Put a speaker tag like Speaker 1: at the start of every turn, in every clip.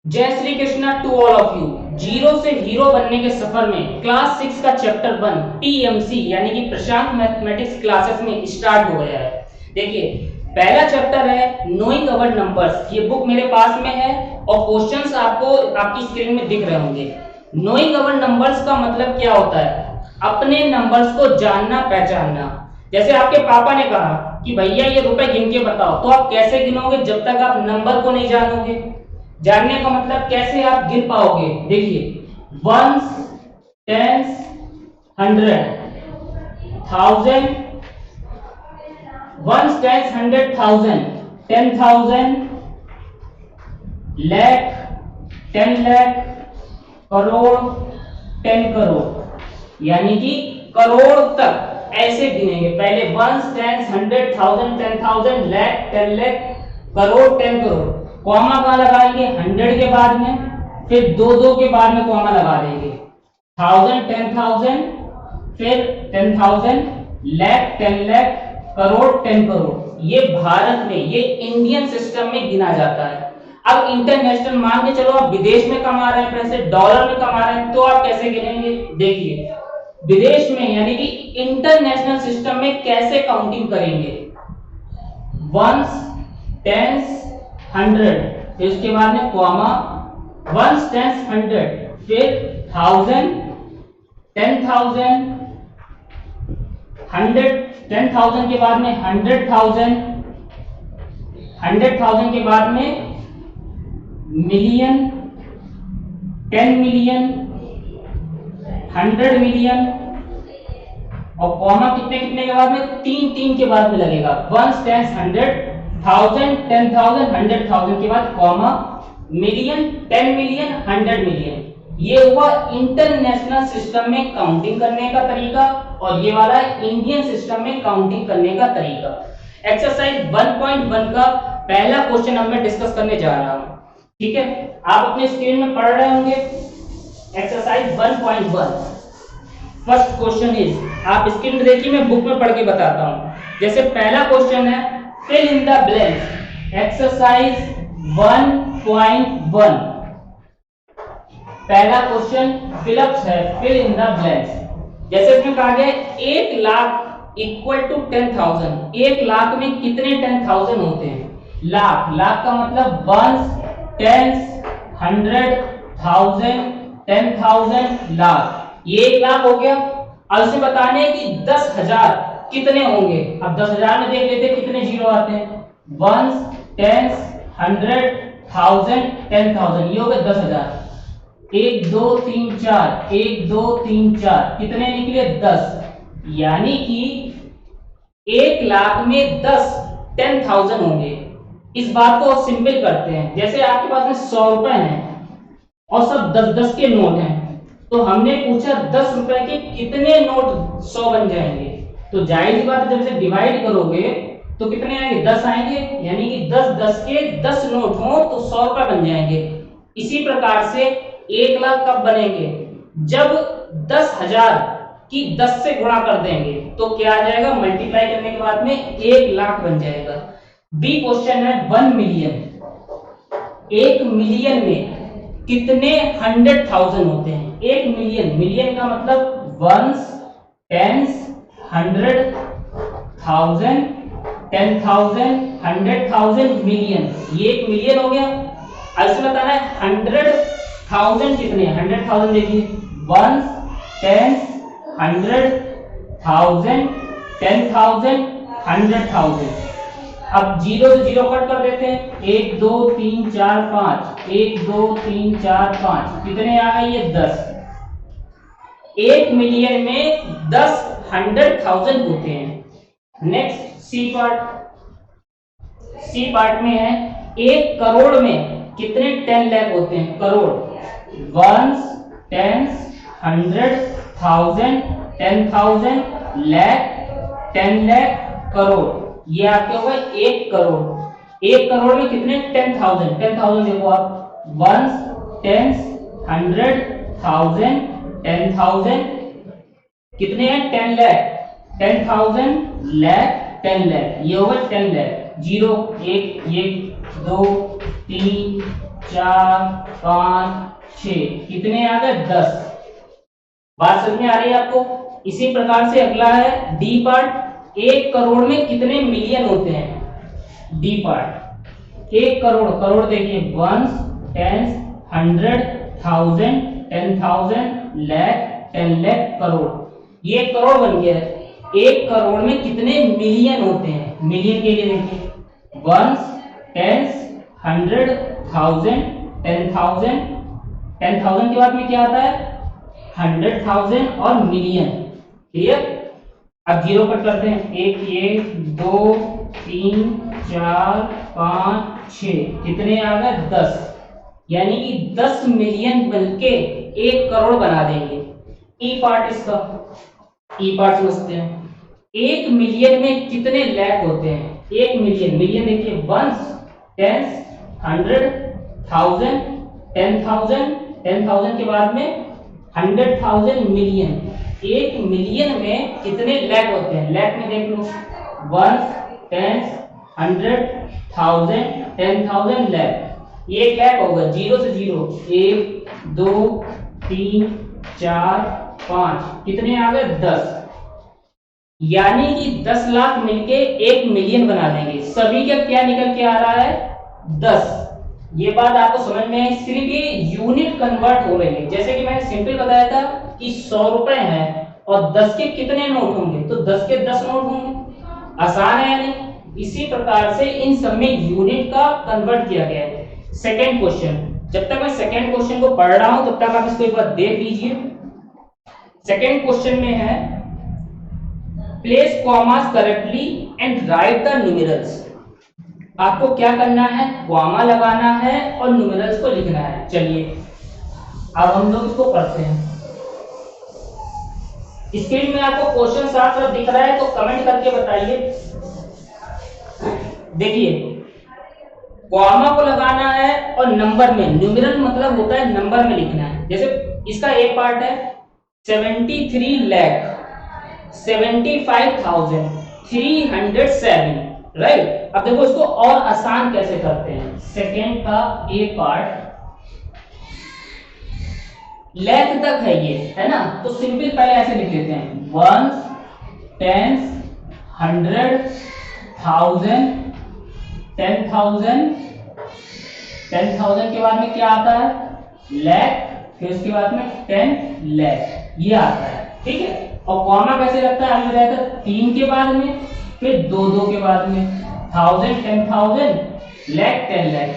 Speaker 1: जय Shri Krishna to all of you. Zero से hero बनने के सफर में क्लास 6 का चैप्टर 1 टीएमसी यानी कि प्रशांत मैथमेटिक्स क्लासेस में स्टार्ट हो गया है। देखिए, पहला चैप्टर है नोइंग अवर नंबर्स। ये बुक मेरे पास में है और क्वेश्चंस आपको आपकी स्क्रीन में दिख रहे होंगे। नोइंग अवर नंबर्स का मतलब क्या होता है? अपने नंबर्स को जानना पहचानना। जैसे आपके पापा ने कहा कि भैया ये रुपए गिन के बताओ, तो आप कैसे गिनोगे जब तक आप नंबर को नहीं जानोगे? जानने का मतलब कैसे आप गिन पाओगे? देखिए, ones, tens, 100, 1000, ones, tens, 100, 1000, 10,000, lakh, 10 lakh, crore, 10 crore, यानी कि करोड़ तक ऐसे गिनेंगे। पहले ones, tens, 100, 1000, 10,000, lakh, 10 lakh, crore, 10 crore. Comma कहां लगाएंगे? 100 के बाद में, फिर दो के बाद में कॉमा लगा देंगे। 1000, 10,000, फिर 10,000, लाख, 10 लाख, करोड़, 10 करोड़। ये भारत में, ये इंडियन सिस्टम में गिना जाता है। अब इंटरनेशनल मान के चलो आप विदेश में कमा रहे हैं पैसे, डॉलर में कमा रहे हैं, तो आप कैसे गिनेंगे? देखिए, विदेश में यानी कि इंटरनेशनल सिस्टम में कैसे काउंटिंग करेंगे? वंस, टेंस, 100, फिर उसके बाद में कॉमा, वंस, टेंस, 100, फिर 1000, 10,000, 100, 10,000 के बाद में 100,000, 100,000 के बाद में मिलियन, 10 मिलियन, 100 मिलियन, और कॉमा कितने कितने के बाद में? तीन तीन के बाद में लगेगा। वंस, टेंस, 100, 1000, 10,000, 100,000 के बाद कॉमा, मिलियन, 10 मिलियन, 100 मिलियन। ये हुआ इंटरनेशनल सिस्टम में काउंटिंग करने का तरीका, और ये वाला इंडियन सिस्टम में काउंटिंग करने का तरीका। एक्सरसाइज 1.1 का पहला क्वेश्चन अब मैं डिस्कस करने जा रहा हूं। ठीक है, आप अपने स्क्रीन में पढ़ रहे होंगे। एक्सरसाइज 1.1 फर्स्ट क्वेश्चन इज, आप स्क्रीन में देखिए, मैं बुक में पढ़ के बताता हूं। जैसे पहला क्वेश्चन है fill in the blanks, exercise 1.1। पहला क्वेश्चन फिलअप्स है, फिल इन द ब्लैंक्स। जैसे इसमें कहा गया 1 लाख इक्वल टू 10,000। 1 लाख में कितने 10,000 होते हैं? लाख, लाख का मतलब वंस, टेंस, 100, 1000, 10,000, लाख। ये 1 लाख हो गया। अब इसे बताने कि 10,000 कितने होंगे। अब 10,000 में देख लेते कितने जीरो आते हैं। वंस, टेंस, 100, 1000, 10,000, ये हो गए 10,000। 1 2 3 4, 1 2 3 4, कितने निकले? 10। यानी कि 1 लाख में 10,000 होंगे। इस बात को सिंपल करते हैं। जैसे आपके पास में 100 रुपए हैं और सब 10-10 के नोट हैं, तो हमने पूछा 10 रुपए के कितने नोट 100 बन जाएंगे। तो जाहिर सी बात है, जब इसे डिवाइड करोगे तो कितने आएंगे? 10 आएंगे। यानी कि 10-10 के 10 नोट हो तो 100 रुपए बन जाएंगे। इसी प्रकार से 1 लाख कब बनेंगे? जब 10,000 की 10 से गुणा कर देंगे तो क्या आ जाएगा? मल्टीप्लाई करने के बाद में 1 लाख बन जाएगा। बी क्वेश्चन है 1 मिलियन। 1 मिलियन में कितने 100,000 होते हैं? 1 मिलियन, मिलियन का मतलब वंस, टेंस, 100, 1000, 10,000, 100,000, मिलियन। ये 1 मिलियन हो गया। अब इसमें बताना है 100,000 कितने? 100,000 देखिए, वंस, टेंस, 100, 1000, 10,000, 100,000। अब जीरो से जीरो कट कर देते हैं। 1 2 3 4 5, 1 2 3 4 5, कितने आ गए? ये 10। 1 मिलियन में 10 100,000 होते हैं। Next C part. C part में है 1 करोड़ में कितने 10 लाख होते हैं? करोड़। Ones, tens, 100, 1000, 10,000, lakh, 10 lakh, crore. ये आपके हो गए 1 करोड़। 1 करोड़ में कितने 10,000? 10,000 देखो आप, वंस, टेंस, 100, 1000, 10,000, कितने हैं? 10 लाख, 10,000, लाख, 10 लाख। ये हो गए 10 लाख। 0 1 1 2 3 4 5 6, कितने आ गए 10। बात समझ में आ रही है आपको। इसी प्रकार से अगला है डी पार्ट। 1 करोड़ में कितने मिलियन होते हैं? डी पार्ट 1 करोड़, करोड़ देखिए 1 10 100 1000 10,000 लाख 10 लाख करोड़, ये करोड़ बन गया है। 1 करोड़ में कितने मिलियन होते हैं? मिलियन के लिए देखिए 1 10 100 1000 10,000, 10,000 के बाद में क्या आता है? 100,000 और मिलियन। क्लियर? अब जीरो कट करते हैं। 1 2 3 4 5 6, कितने आ गए 10, यानी कि 10 मिलियन बनके 1 करोड़ बना देंगे। ई पार्ट इसका, ई पार्ट समझते हैं। 1 मिलियन में कितने लाख होते हैं? 1 मिलियन, मिलियन देखिए 1 10 100 1000 10,000 10,000 के बाद में 100,000 मिलियन। 1 मिलियन में कितने लाख होते हैं? लाख में देख लो 1 10 100 1000 10,000 लाख, ये लाख होगा। जीरो से जीरो 1 2 3 4 5, कितने आ गए 10, यानी कि 10 लाख मिलके 1 मिलियन बना देंगे। सभी का क्या निकल के आ रहा है? 10। ये बात आपको समझ में है, सिर्फ ये यूनिट कन्वर्ट हो रही है। जैसे कि मैंने सिंपल बताया था कि 100 रुपए है और 10 के कितने नोट होंगे? तो 10 के 10 नोट होंगे। आसान है यानी। इसी प्रकार से इन सब में यूनिट का कन्वर्ट किया गया है। सेकेंड क्वेश्चन, जब तक मैं सेकेंड क्वेश्चन को पढ़ रहा हूं तब तक आप इसको एक बार देख लीजिए। सेकेंड क्वेश्चन में है place commas correctly and write the numerals. आपको क्या करना है? कॉमा लगाना है और न्यूमेरल्स को लिखना है। चलिए अब हम लोग इसको पढ़ते हैं। स्क्रीन में आपको क्वेश्चन साफ साफ दिख रहा है तो कमेंट करके बताइए। देखिए कॉमा को लगाना है और नंबर में, न्यूमेरल मतलब होता है नंबर में लिखना है। जैसे इसका एक पार्ट है 73 लाख 75,307, राइट। अब देखो इसको और आसान कैसे करते हैं। सेकेंड का ए पार्ट लाख तक है ये, है ना, तो सिंपल पहले ऐसे लिख लेते हैं 1 10 100 1000 10,000 10,000 के बाद में क्या आता है? लाख, फिर उसके बाद में 10 लाख, ये आता है। ठीक है। और कॉमा कैसे लगता है? आगे रहता है 3 के बाद में, फिर 2 के बाद में 1000 10,000 लाख 10 लाख।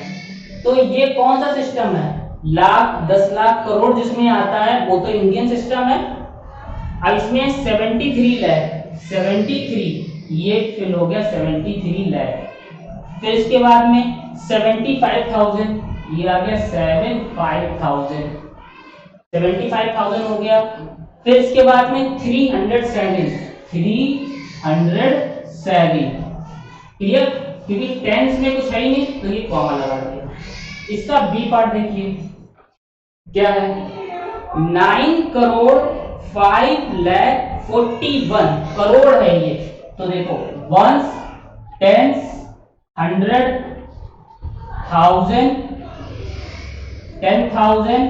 Speaker 1: तो ये कौन सा सिस्टम है? लाख 10 लाख करोड़ जिसमें आता है वो तो इंडियन सिस्टम है। अब इसमें 73 लाख 73, ये फिल हो गया 73 लाख। फिर इसके बाद में 75,000, ये आ गया 75,000 हो गया। फिर इसके बाद में 307, क्लियर, क्योंकि टेंस में कुछ है ही नहीं तो ये कॉमा लगा दिया। इसका बी पार्ट देखिए क्या है? 9 करोड़ 5,41 करोड़ है ये। तो देखो 1 10 100 1000 10,000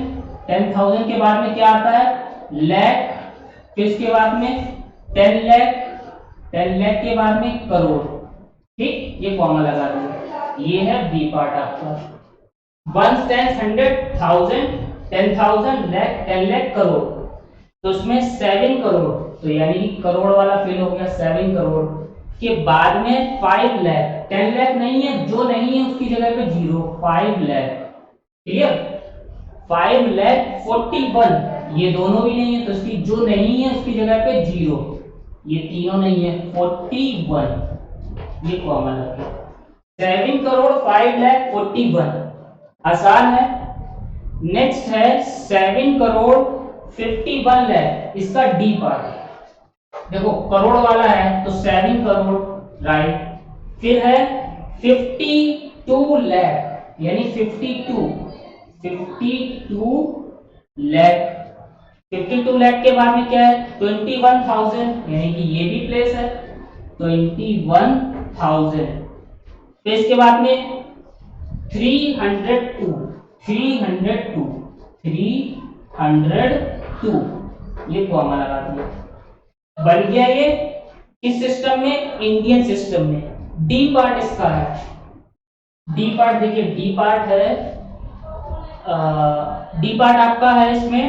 Speaker 1: 10,000 के बाद में क्या आता है? लाख, फिर इसके बाद में 10 लाख 10 लाख के बाद में करोड़। ठीक, ये कॉमा लगा दो। ये है बी पार्ट आपका। 1 10 100 1000 10,000 लाख 10 लाख करोड़, तो उसमें 7 करोड़, तो यानी करोड़ वाला फिल हो गया 7 करोड़ के बाद में 5 लाख 10 लाख नहीं है, जो नहीं है उसकी जगह पे 0 5 लाख, क्लियर। 5,41, ये दोनों भी नहीं है तो उसकी जो नहीं है उसकी जगह पे 0, ये तीनों नहीं है 41, ये कॉमन है। 7 करोड़ 5,41 आसान है। नेक्स्ट है 7 करोड़ 51 लाख, इसका डी पार्ट। देखो करोड़ वाला है तो 7 करोड़, राइट। फिर है 52 लाख, यानी 52 लाख। 52 लाख के बाद में क्या है? 21,000, यानी कि ये भी प्लेस है 21,000। फिर इसके बाद में 302 302 302 ये कॉमा लगा दिया, बन गया ये किस सिस्टम में, इंडियन सिस्टम में। डी पार्ट इसका है, डी पार्ट देखिए, डी पार्ट है, डी पार्ट आपका है इसमें,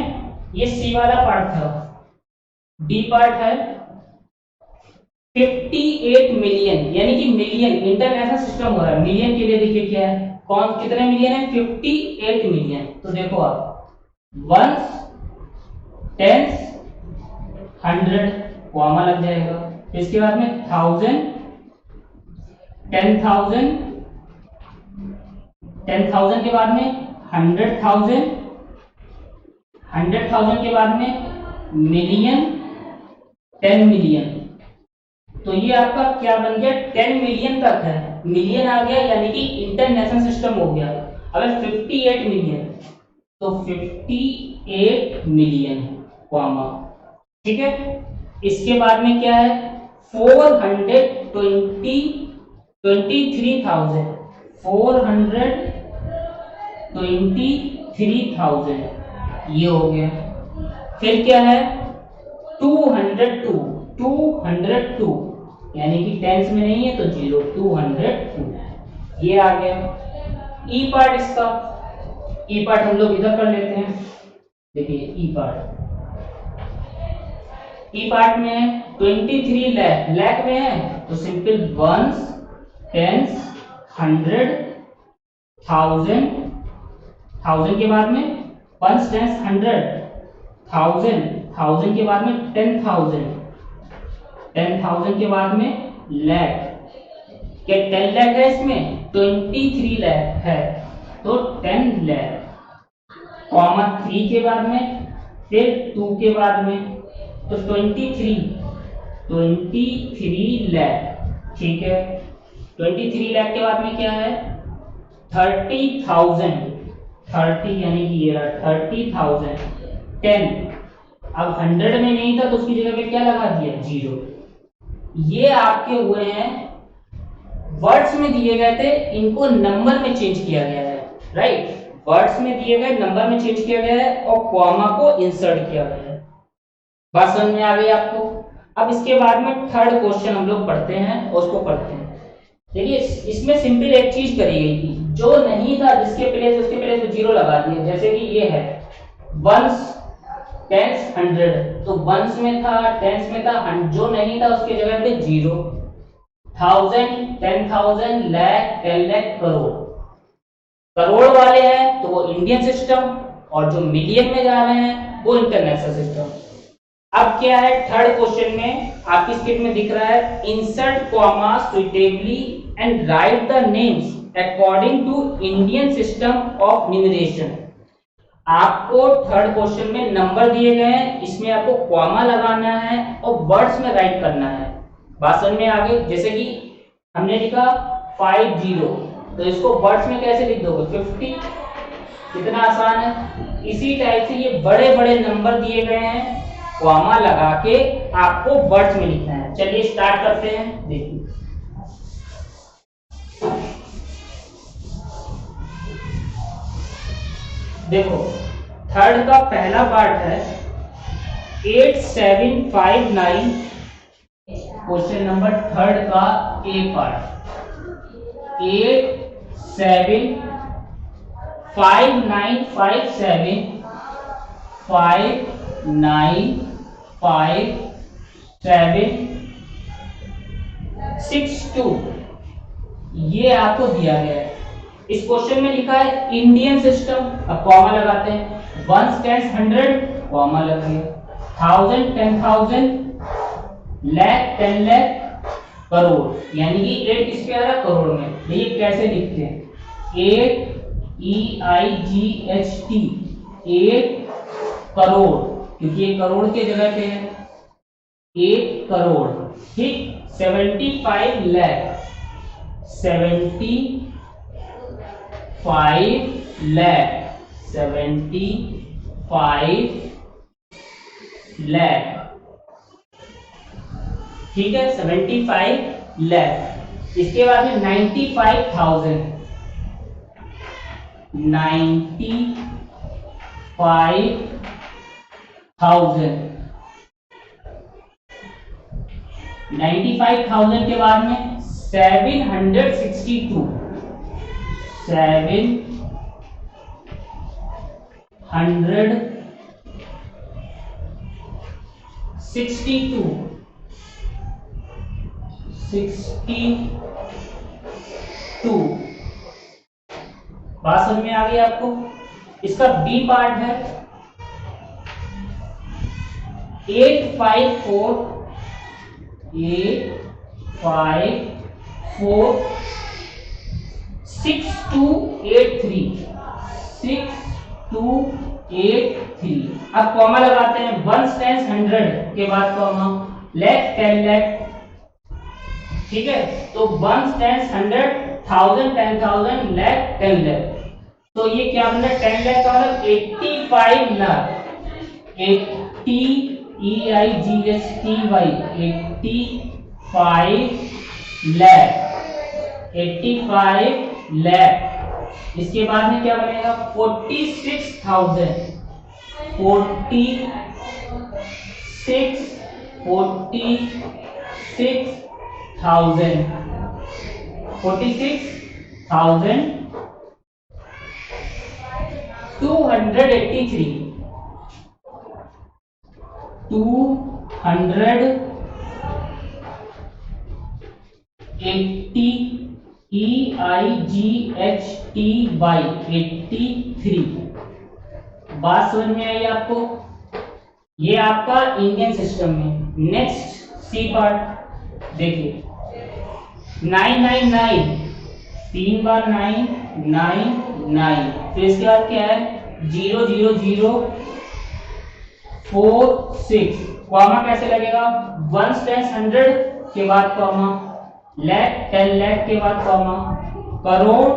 Speaker 1: ये सी वाला पार्ट था, डी पार्ट है 58 मिलियन, यानी कि मिलियन, इंटरनेशनल सिस्टम हो रहा है, मिलियन के लिए देखिए क्या है, कौन कितने मिलियन है, 58 मिलियन। तो देखो आप वंस, टेंस, 100 कॉमा लग जाएगा, इसके बाद में 1000, 10,000, 10,000 के बाद में 100,000, 100,000 के बाद में मिलियन, 10 मिलियन। तो ये आपका क्या बन गया, 10 मिलियन तक है, मिलियन आ गया, यानी कि इंटरनेशनल सिस्टम हो गया। अगर 58 मिलियन तो 58 मिलियन कॉमा, ठीक है। इसके बाद में क्या है, 423,000, 423,000 ये हो गया। फिर क्या है, 202, 202 यानी कि टेंस में नहीं है तो 0, 202 ये आ गया। ई पार्ट इसका, ई पार्ट हम लोग इधर कर लेते हैं, देखिए ई पार्ट, ई पार्ट में है 23 लाख, लाख में है तो सिंपल वंस, टेंस, 100, 1000, 1000 के बाद में वंस, टेंस, 100, 1000, 1000 के बाद में 10,000, 10,000 के बाद में लाख, क्या 10 लाख है इसमें, 23 लाख है तो 10 लाख, कॉमा 3 के बाद में, फिर 2 के बाद में, तो 23 लाख, ठीक है। 23 लाख के बाद में क्या है, 30,000, 30 यानी कि ये रहा 30,000, 10, अब 100 में नहीं था तो उसकी जगह पे क्या लगा दिया, 0। ये आपके हुए हैं, वर्ड्स में दिए गए थे, इनको नंबर में चेंज किया गया है, राइट। वर्ड्स में दिए गए नंबर में चेंज किया गया है और कॉमा को इंसर्ट किया गया है। बात समझ में आ गई आपको। अब इसके बाद में थर्ड क्वेश्चन हम लोग पढ़ते हैं और उसको पढ़ते हैं। देखिए इसमें सिंपल एक चीज करी गई थी, जो नहीं था जिसके प्लेस उसके प्लेस पे 0 लगा दिया। जैसे कि ये है वंस, टेंस, 100, तो वंस में था, टेंस में था, जो नहीं था उसके जगह पे 0, 1000, 10,000, लाख, 10 लाख, करोड़। करोड़ वाले हैं तो वो इंडियन सिस्टम, और जो मिलियन में जा रहे हैं वो इंटरनेशनल सिस्टम। अब क्या है, थर्ड क्वेश्चन में आपकी स्क्रीन में दिख रहा है, insert comma suitably and write the names according to Indian system of numeration. आपको थर्ड क्वेश्चन में नंबर दिए गए हैं, इसमें आपको कॉमा लगाना है और वर्ड्स में राइट करना है। बात समझ में आ गई। जैसे कि हमने लिखा 50, तो इसको वर्ड्स में कैसे लिख दोगे, 50, कितना आसान है। इसी टाइप से ये बड़े बड़े नंबर दिए गए हैं, कॉमा लगा के आपको वर्ड्स में लिखना है। चलिए स्टार्ट करते हैं, देखिए देखो थर्ड का पहला पार्ट है 8759, क्वेश्चन नंबर थर्ड का ए पार्ट 5957 ये आपको दिया गया है। इस क्वेश्चन में लिखा है इंडियन सिस्टम, अब कॉमा लगाते हैं, वंस, टेंस, 100 कॉमा लग गया, 1000, 10,000, लाख, 10 लाख, करोड़, यानी कि 8 किस पे आ रहा है, करोड़ में। देखिए कैसे लिखते हैं, 8 EIGHT, 8 करोड़, क्योंकि ये करोड़ के जगह पे है, 8 करोड़, ठीक। 75 लाख, 75 लाख, 75 लाख, ठीक है, 75 लाख। इसके बाद में 95,000, 95,000। 95,000 के बाद में 762 62 बात समझ में आ गई आपको। इसका बी पार्ट है 854 6283 6283। अब कॉमा लगाते हैं, 1 टाइम्स 100 के बाद कॉमा, लाख 10 लाख, ठीक है। तो 1 टाइम्स 100 1000 10,000 लाख 10 लाख। तो ये क्या बन रहा है, 10 लाख का मतलब 85 लाख, 85 लाख। इसके बाद में क्या बनेगा, 46,000 283 83। बात समझ में आई आपको। ये आपका इंडियन सिस्टम में। नेक्स्ट सी पार्ट देखिए, 999 3 बार 9 9 9, फिर इसके बाद क्या है 00046, कॉमा कैसे लगेगा, 1 टाइम्स 100 के बाद कॉमा, लाख 10 लाख के बाद कॉमा, करोड़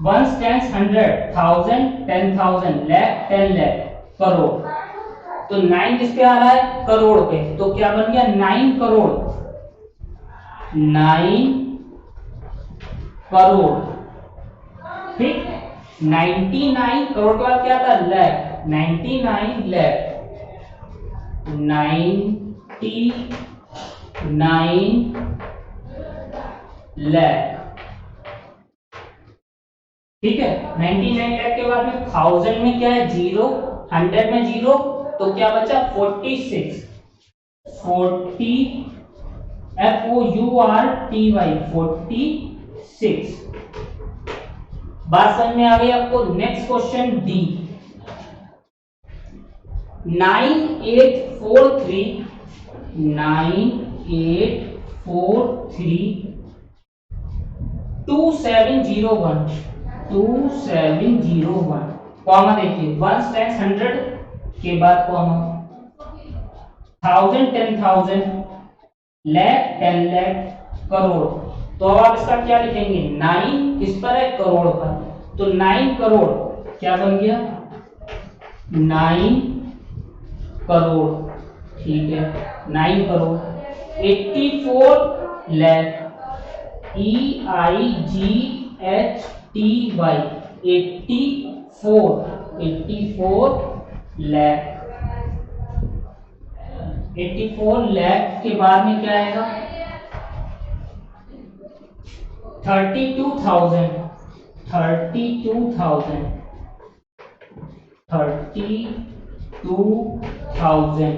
Speaker 1: 1 टाइम्स 100 1000 10,000 लाख 10 लाख करोड़। तो 9 किस पे आ रहा है, करोड़ पे, तो क्या बन गया 9 करोड़ 9 करोड़, ठीक। 99 करोड़ के बाद क्या था, लाख, 99 लाख, 99 लाख, ठीक है। 99 लाख के बाद में 1000 में क्या है, 0, 100 में 0, तो क्या बचा 46 46। बात समझ में आ गई आपको। नेक्स्ट क्वेश्चन डी, 9843 2701 कॉमा देखिए, 1 टाइम्स 100 के बाद कॉमा, 1000 10,000 लाख 10 लाख करोड़। तो अब आप इसका क्या लिखेंगे, 9 किस पर है, करोड़ पर, तो 9 करोड़ क्या बन गया, 9 करोड़, ठीक है। 9 करोड़ 84 लाख, EIGHTY 84 लाख। 84 लाख के बाद में क्या आएगा, 32,000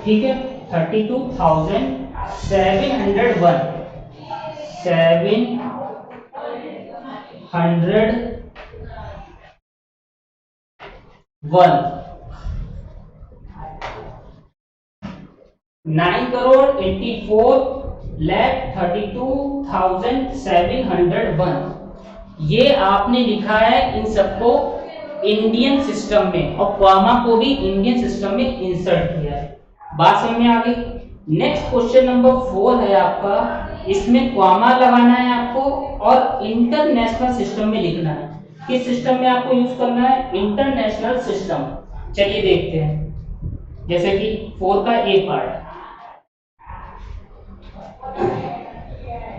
Speaker 1: ठीक है। 32,701 9 करोड़ 84 लाख 32,701। ये आपने लिखा है इन सबको इंडियन सिस्टम में, और कॉमा को भी इंडियन सिस्टम में इंसर्ट किया है। बात समझ में आ गई। नेक्स्ट क्वेश्चन नंबर 4 है आपका, इसमें कॉमा लगाना है आपको और इंटरनेशनल सिस्टम में लिखना है। किस सिस्टम में आपको यूज करना है, इंटरनेशनल सिस्टम। चलिए देखते हैं, जैसे कि 4 का ए पार्ट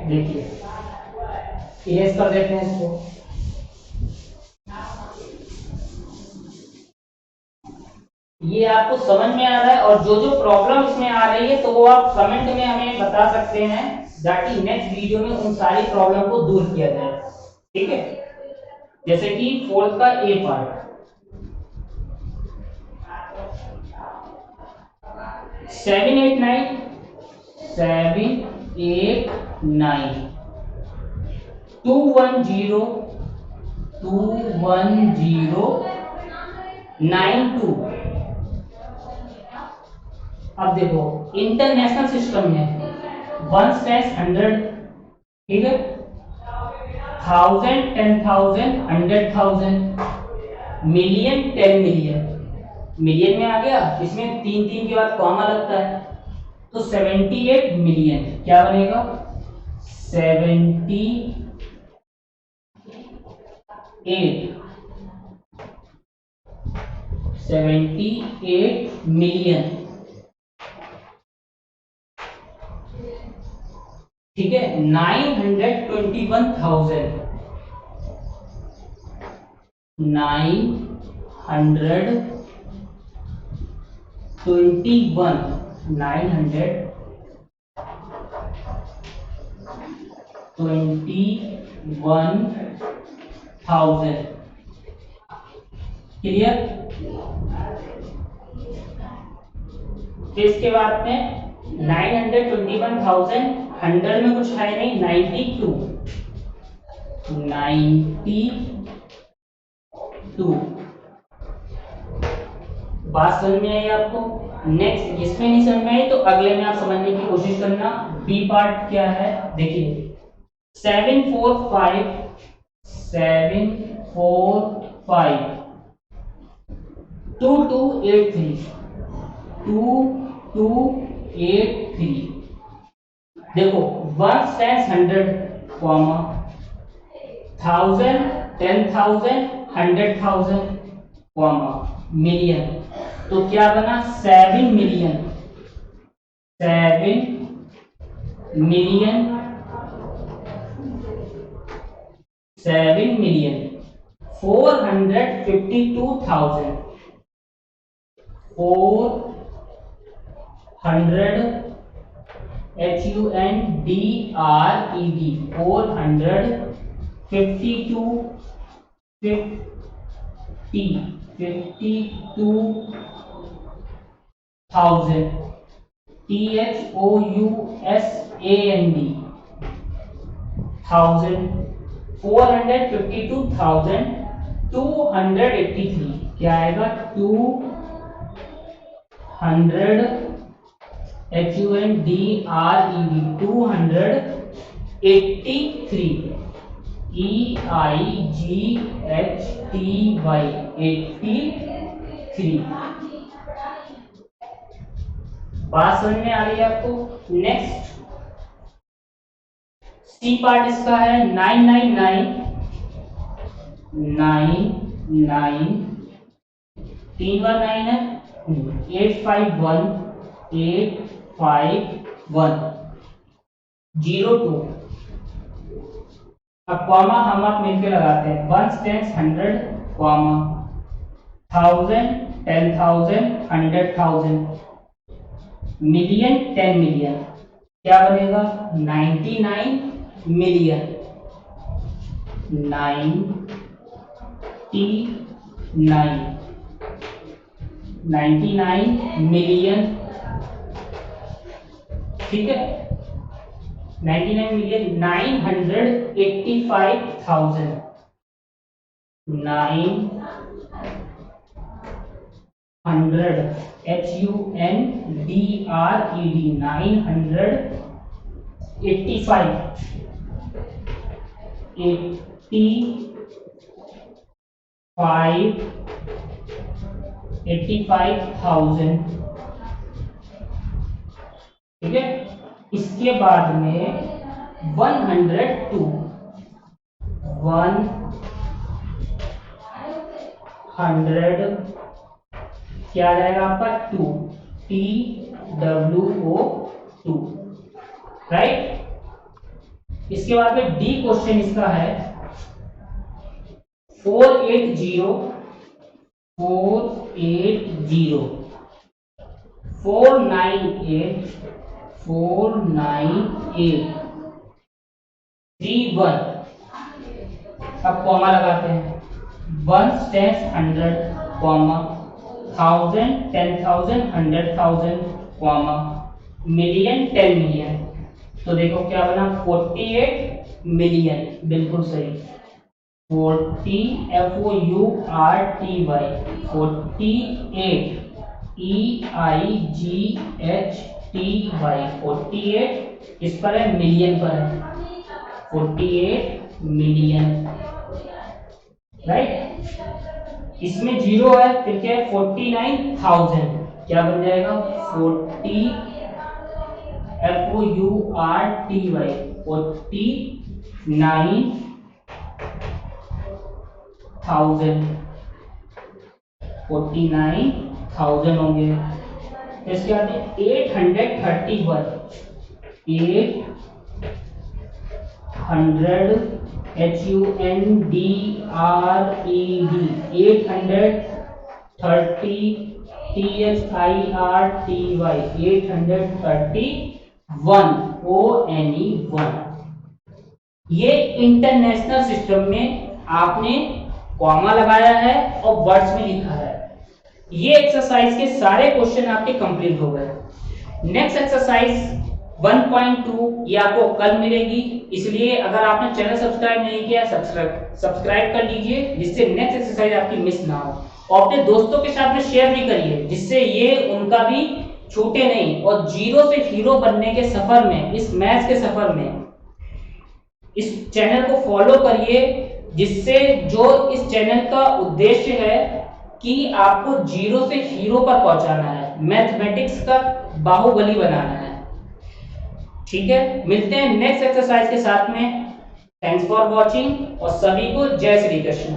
Speaker 1: देखिए, इरेज कर देते हैं इसको। ये आपको समझ में आ रहा है, और जो जो प्रॉब्लम इसमें आ रही है तो वो आप कमेंट में हमें बता सकते हैं, ताकि नेक्स्ट वीडियो में उन सारी प्रॉब्लम को दूर किया जाए। ठीक है, जैसे कि फोर्थ का ए पार्ट, 789 210 92। अब देखो इंटरनेशनल सिस्टम में 1 स्टैंड्स 100, ठीक है, 1000 10,000 100,000, मिलियन 10 मिलियन, मिलियन में आ गया, इसमें 3 के बाद कॉमा लगता है, तो 78 मिलियन क्या बनेगा, 78 मिलियन। ठीक है, 921,000 921,000 क्लियर। फिर इसके बाद में 921,000 100 में कुछ है नहीं, 92 बात समझ में आई आपको। नेक्स्ट इसमें नहीं समझ में आई तो अगले में आप समझने की कोशिश करना। बी पार्ट क्या है देखिए, 745 2283 देखो 1 स्टैंड्स 100 कॉमा 1000 10,000 100,000 कॉमा मिलियन, तो क्या बना 7 मिलियन 452,000 400 HUNDRED 452,000 THOUSAND 452,283 क्या आएगा 200 HUNDRED 283 EIGHTY 83। बात समझ में आ रही है आपको। नेक्स्ट सी पार्ट इसका है 999 3 बार 9 है 851 अब कॉमा हम आप मिलकर लगाते हैं 1 स्टैंड्स 100 कॉमा 1000 10,000 100,000 मिलियन 10 मिलियन क्या बनेगा 99 मिलियन 99 मिलियन। ठीक है 99 मिलियन 985,000 900 HUNDRED 85,000। ठीक है इसके बाद में 102 क्या आ जाएगा आपका 2 TWO 2 राइट। इसके बाद में डी क्वेश्चन इसका है 480 498 31। अब कॉमा लगाते हैं, 1 10 100 कॉमा 1000 10,000 100,000 कॉमा मिलियन 10 मिलियन। तो देखो क्या बना 48 मिलियन, बिल्कुल सही। 40 FOURTY 48 EIGHTY 48 इस पर है, मिलियन पर है, 48 मिलियन, राइट। इसमें जीरो है, फिर क्या है 49,000, क्या बन जाएगा 40 FOURTY 49,000 होंगे। इसके बाद 831 800 HUNDRED 830 THIRTY 831 ONE1। ये इंटरनेशनल सिस्टम में आपने कॉमा लगाया है और वर्ड्स में लिखा है। ये एक्सरसाइज के सारे क्वेश्चन आपके कंप्लीट हो गए। नेक्स्ट एक्सरसाइज 1.2 ये आपको कल मिलेगी, इसलिए अगर आपने चैनल सब्सक्राइब नहीं किया सब्सक्राइब कर लीजिए, जिससे नेक्स्ट एक्सरसाइज आपकी मिस ना हो। और अपने दोस्तों के साथ में शेयर भी करिए, जिससे ये उनका भी छूटे नहीं, और जीरो से हीरो बनने के सफर में, इस मैथ्स के सफर में इस चैनल को फॉलो करिए, जिससे जो इस चैनल का उद्देश्य है कि आपको जीरो से हीरो पर पहुंचाना है, मैथमेटिक्स का बाहुबली बनाना है। ठीक है, मिलते हैं नेक्स्ट एक्सरसाइज के साथ में। थैंक्स फॉर वॉचिंग और सभी को जय श्री कृष्ण।